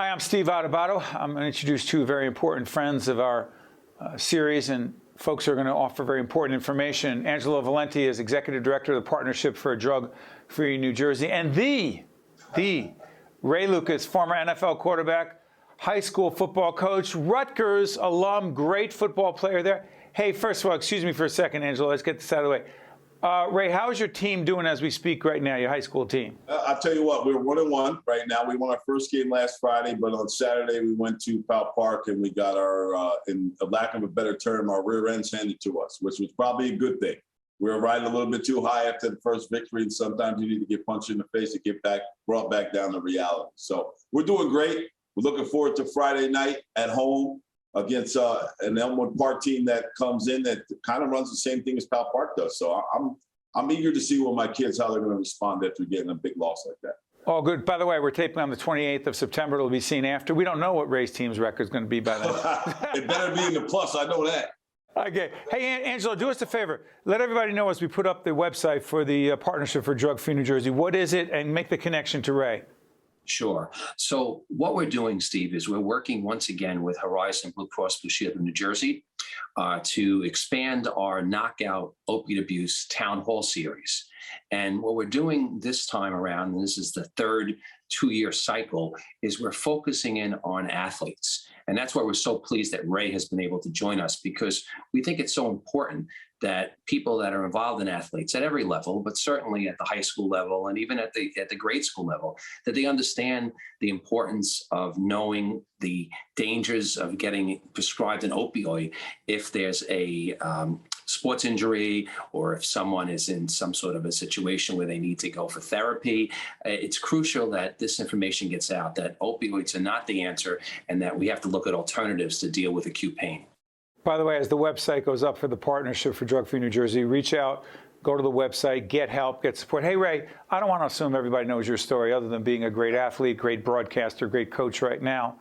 Hi, I'm Steve Adubato. I'm going to introduce two very important friends of our series, and folks are going to offer very important information. Angelo Valente is Executive Director of the Partnership for a Drug-Free New Jersey, and the Ray Lucas, former NFL quarterback, high school football coach, Rutgers alum, great football player there. Hey, first of all, excuse me for a second, Angelo. Let's get this out of the way. Ray, how is your team doing as we speak right now, your high school team? I'll tell you what, we're 1-1 right now. We won our first game last Friday, but on Saturday we went to Powell Park and we got our, in a lack of a better term, our rear ends handed to us, which was probably a good thing. We were riding a little bit too high after the first victory, and sometimes you need to get punched in the face to get brought back down to reality. So we're doing great. We're looking forward to Friday night at home against an Elmwood Park team that comes in that kind of runs the same thing as Powell Park does. So I'm eager to see what my kids, how they're going to respond after getting a big loss like that. Oh, good. By the way, we're taping on the 28th of September. It'll be seen after. We don't know what Ray's team's record is going to be by then. It better be in the plus. I know that. Okay. Hey, Angelo, do us a favor. Let everybody know as we put up the website for the Partnership for Drug-Free New Jersey. What is it? And make the connection to Ray. Sure. So what we're doing, Steve, is we're working once again with Horizon Blue Cross Blue Shield of New Jersey to expand our Knockout Opiate Abuse Town Hall series. And what we're doing this time around, and this is the third two-year cycle, is we're focusing in on athletes. And that's why we're so pleased that Ray has been able to join us, because we think it's so important that people that are involved in athletes at every level, but certainly at the high school level and even at the grade school level, that they understand the importance of knowing the dangers of getting prescribed an opioid if there's a sports injury or if someone is in some sort of a situation where they need to go for therapy. It's crucial that this information gets out, that opioids are not the answer and that we have to look at alternatives to deal with acute pain. By the way, as the website goes up for the Partnership for Drug-Free New Jersey, reach out, go to the website, get help, get support. Hey, Ray, I don't want to assume everybody knows your story other than being a great athlete, great broadcaster, great coach right now.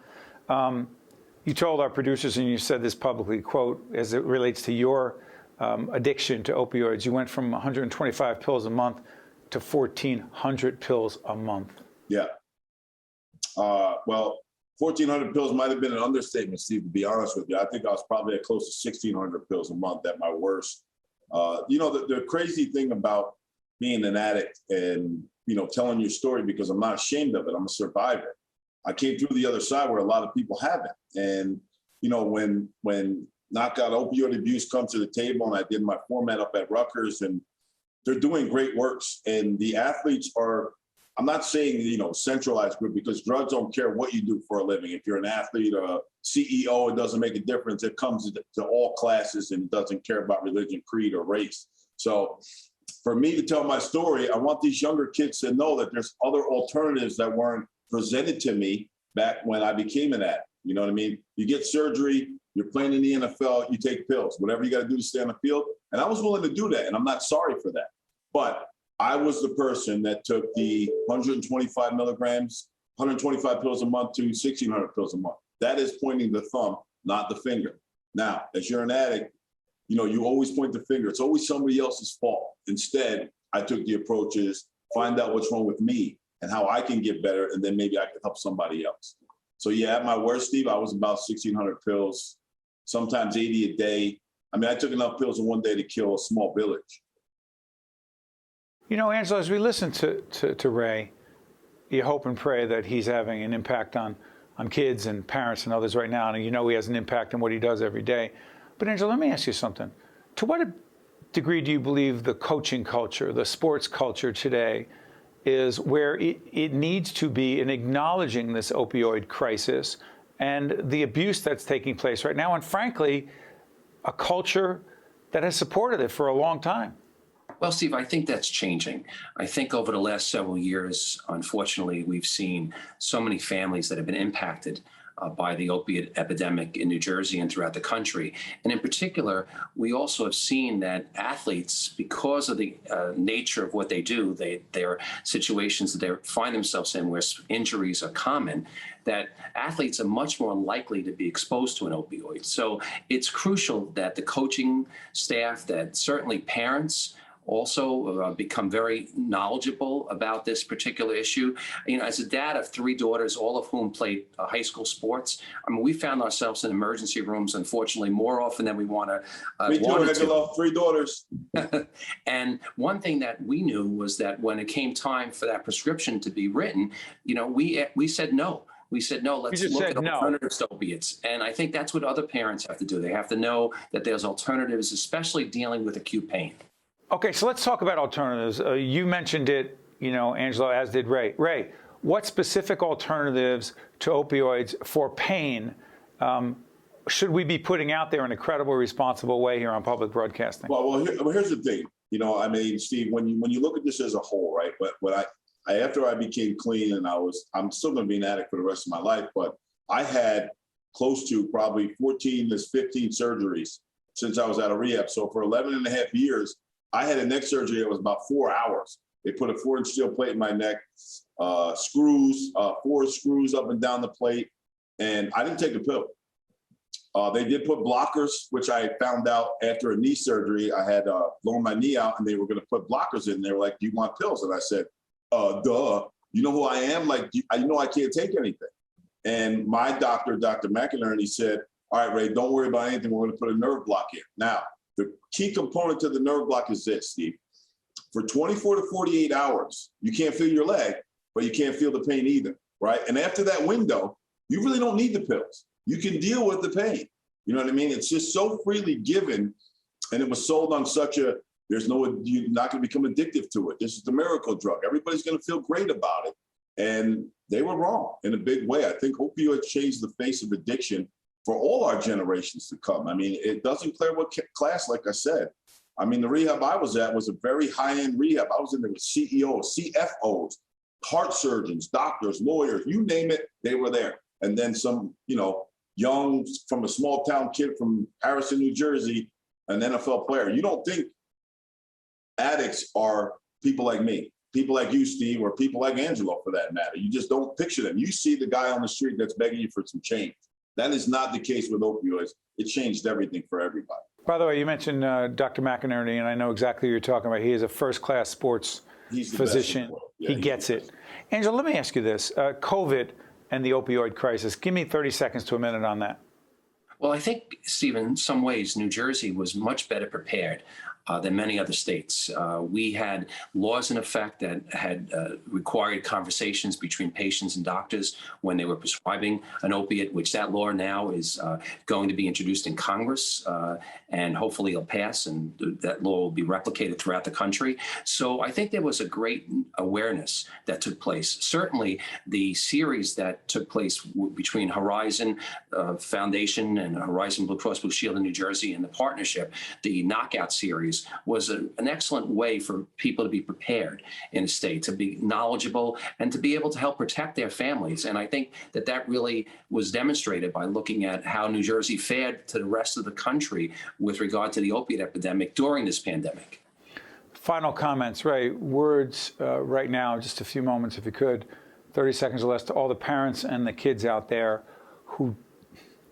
You told our producers, and you said this publicly, quote, as it relates to your addiction to opioids, you went from 125 pills a month to 1,400 pills a month. Yeah. Well, 1,400 pills might have been an understatement, Steve, to be honest with you. I think I was probably at close to 1,600 pills a month at my worst. You know, the crazy thing about being an addict and, you know, telling your story, because I'm not ashamed of it, I'm a survivor. I came through the other side where a lot of people haven't. And, you know, when Knockout Opioid Abuse comes to the table, and I did my format up at Rutgers, and they're doing great works. And the athletes are, I'm not saying, you know, centralized group, because drugs don't care what you do for a living. If you're an athlete or a CEO, it doesn't make a difference. It comes to all classes and it doesn't care about religion, creed, or race. So for me to tell my story, I want these younger kids to know that there's other alternatives that weren't presented to me back when I became an addict. You know what I mean? You get surgery, you're playing in the NFL, you take pills, whatever you got to do to stay on the field. And I was willing to do that, and I'm not sorry for that. But I was the person that took the 125 milligrams, 125 pills a month to 1,600 pills a month. That is pointing the thumb, not the finger. Now, as you're an addict, you know, you always point the finger. It's always somebody else's fault. Instead, I took the approach is find out what's wrong with me and how I can get better, and then maybe I can help somebody else. So yeah, at my worst, Steve, I was about 1,600 pills, sometimes 80 a day. I mean, I took enough pills in one day to kill a small village. You know, Angelo, as we listen to Ray, you hope and pray that he's having an impact on kids and parents and others right now, and you know he has an impact on what he does every day. But Angelo, let me ask you something. To what degree do you believe the coaching culture, the sports culture today, is where it needs to be in acknowledging this opioid crisis and the abuse that's taking place right now, and frankly, a culture that has supported it for a long time? Well, Steve, I think that's changing. I think over the last several years, unfortunately, we've seen so many families that have been impacted by the opiate epidemic in New Jersey and throughout the country. And in particular, we also have seen that athletes, because of the nature of what they do, there are situations that they find themselves in where injuries are common, that athletes are much more likely to be exposed to an opioid. So it's crucial that the coaching staff, that certainly parents, also become very knowledgeable about this particular issue. You know, as a dad of 3 daughters, all of whom played high school sports, I mean, we found ourselves in emergency rooms, unfortunately, more often than we want to. Me too, Angelo, 3 daughters. And one thing that we knew was that when it came time for that prescription to be written, you know, we said no. We said, no, let's look at alternatives to opiates. And I think that's what other parents have to do. They have to know that there's alternatives, especially dealing with acute pain. Okay, so let's talk about alternatives. You mentioned it, you know, Angelo, as did Ray. Ray, what specific alternatives to opioids for pain should we be putting out there in a credible, responsible way here on public broadcasting? Well, here's the thing. You know, I mean, Steve, when you look at this as a whole, right? But when after I became clean, and I'm still going to be an addict for the rest of my life, but I had close to probably 14 to 15 surgeries since I was out of rehab. So for 11 and a half years, I had a neck surgery that was about 4 hours. They put a 4-inch steel plate in my neck, screws, 4 screws up and down the plate, and I didn't take a pill. They did put blockers, which I found out after a knee surgery. I had blown my knee out, and they were going to put blockers in. They were like, "Do you want pills?" And I said, duh. You know who I am? Like, I know I can't take anything. And my doctor, Dr. McInerney, said, "All right, Ray, don't worry about anything. We're going to put a nerve block in." Now, the key component to the nerve block is this, Steve. For 24 to 48 hours, you can't feel your leg, but you can't feel the pain either, right? And after that window, you really don't need the pills. You can deal with the pain. You know what I mean? It's just so freely given, and it was sold on such a, you're not going to become addictive to it. This is the miracle drug. Everybody's going to feel great about it. And they were wrong in a big way. I think opioids changed the face of addiction for all our generations to come. I mean, it doesn't care what class, like I said. I mean, the rehab I was at was a very high-end rehab. I was in there with CEOs, CFOs, heart surgeons, doctors, lawyers, you name it, they were there. And then some, you know, young, from a small town kid from Harrison, New Jersey, an NFL player. You don't think addicts are people like me, people like you, Steve, or people like Angelo, for that matter. You just don't picture them. You see the guy on the street that's begging you for some change. That is not the case with opioids. It changed everything for everybody. By the way, you mentioned Dr. McInerney, and I know exactly what you're talking about. He is a first-class sports physician. Yeah, he gets it. Angelo, let me ask you this. COVID and the opioid crisis. Give me 30 seconds to a minute on that. Well, I think, Steve, in some ways, New Jersey was much better prepared than many other states. We had laws in effect that had required conversations between patients and doctors when they were prescribing an opiate, which that law now is going to be introduced in Congress, and hopefully it'll pass, and that law will be replicated throughout the country. So I think there was a great awareness that took place. Certainly the series that took place between Horizon Foundation and Horizon Blue Cross Blue Shield in New Jersey and the partnership, the Knockout series, was an excellent way for people to be prepared in a state, to be knowledgeable, and to be able to help protect their families. And I think that that really was demonstrated by looking at how New Jersey fared to the rest of the country with regard to the opiate epidemic during this pandemic. Final comments, Ray. Words right now, just a few moments if you could, 30 seconds or less, to all the parents and the kids out there who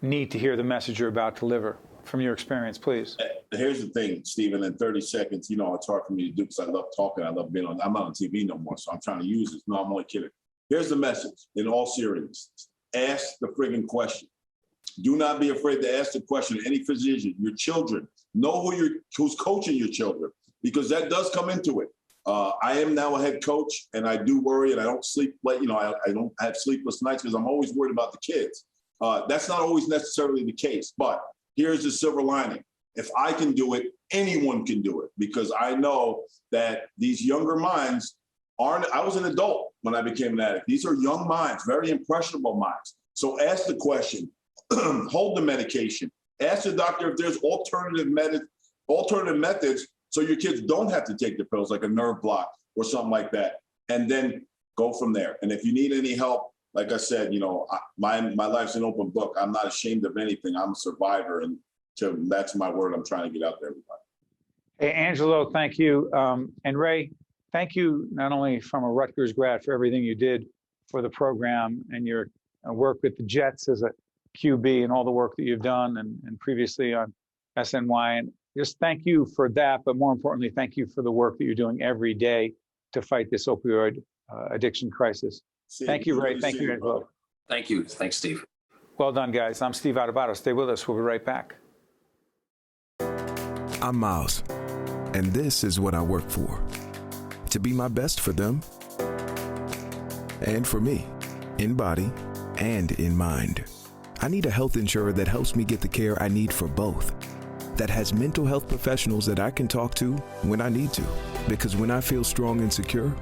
need to hear the message you're about to deliver. From your experience, please. Here's the thing, Stephen, in 30 seconds, you know, it's hard for me to do because I love talking. I love being on, I'm not on TV no more, so I'm trying to use this. No, I'm only kidding. Here's the message in all seriousness. Ask the friggin' question. Do not be afraid to ask the question to any physician, your children. Know who's coaching your children, because that does come into it. I am now a head coach, and I do worry, and I don't sleep late. You know, I don't have sleepless nights because I'm always worried about the kids. That's not always necessarily the case, but here's the silver lining. If I can do it, anyone can do it, because I know that these younger minds aren't, I was an adult when I became an addict. These are young minds, very impressionable minds. So ask the question, hold the medication, ask the doctor if there's alternative methods so your kids don't have to take the pills, like a nerve block or something like that, and then go from there. And if you need any help, like I said, you know, my life's an open book. I'm not ashamed of anything. I'm a survivor, and that's my word I'm trying to get out to everybody. Hey, Angelo, thank you. And Ray, thank you not only from a Rutgers grad for everything you did for the program and your work with the Jets as a QB and all the work that you've done, and previously on SNY, and just thank you for that, but more importantly, thank you for the work that you're doing every day to fight this opioid addiction crisis. Thank you, Ray. Thank you, Angelo. Thank you. Thanks, Steve. Well done, guys. I'm Steve Adubato. Stay with us. We'll be right back. I'm Miles, and this is what I work for. To be my best for them and for me, in body and in mind. I need a health insurer that helps me get the care I need for both. That has mental health professionals that I can talk to when I need to. Because when I feel strong and secure,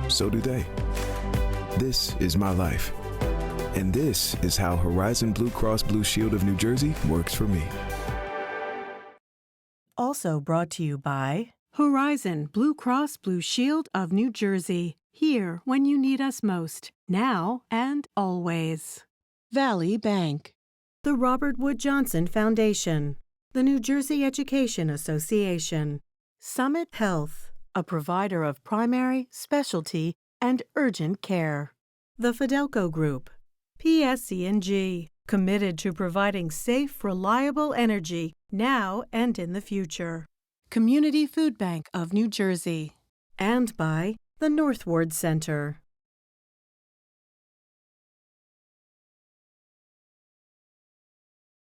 so do they. This is my life. And this is how Horizon Blue Cross Blue Shield of New Jersey works for me. Also brought to you by Horizon Blue Cross Blue Shield of New Jersey. Here when you need us most, now and always. Valley Bank. The Robert Wood Johnson Foundation. The New Jersey Education Association. Summit Health, a provider of primary, specialty, and urgent care. The Fidelco Group. PSE&G, committed to providing safe, reliable energy now and in the future. Community Food Bank of New Jersey. And by the Northward Center.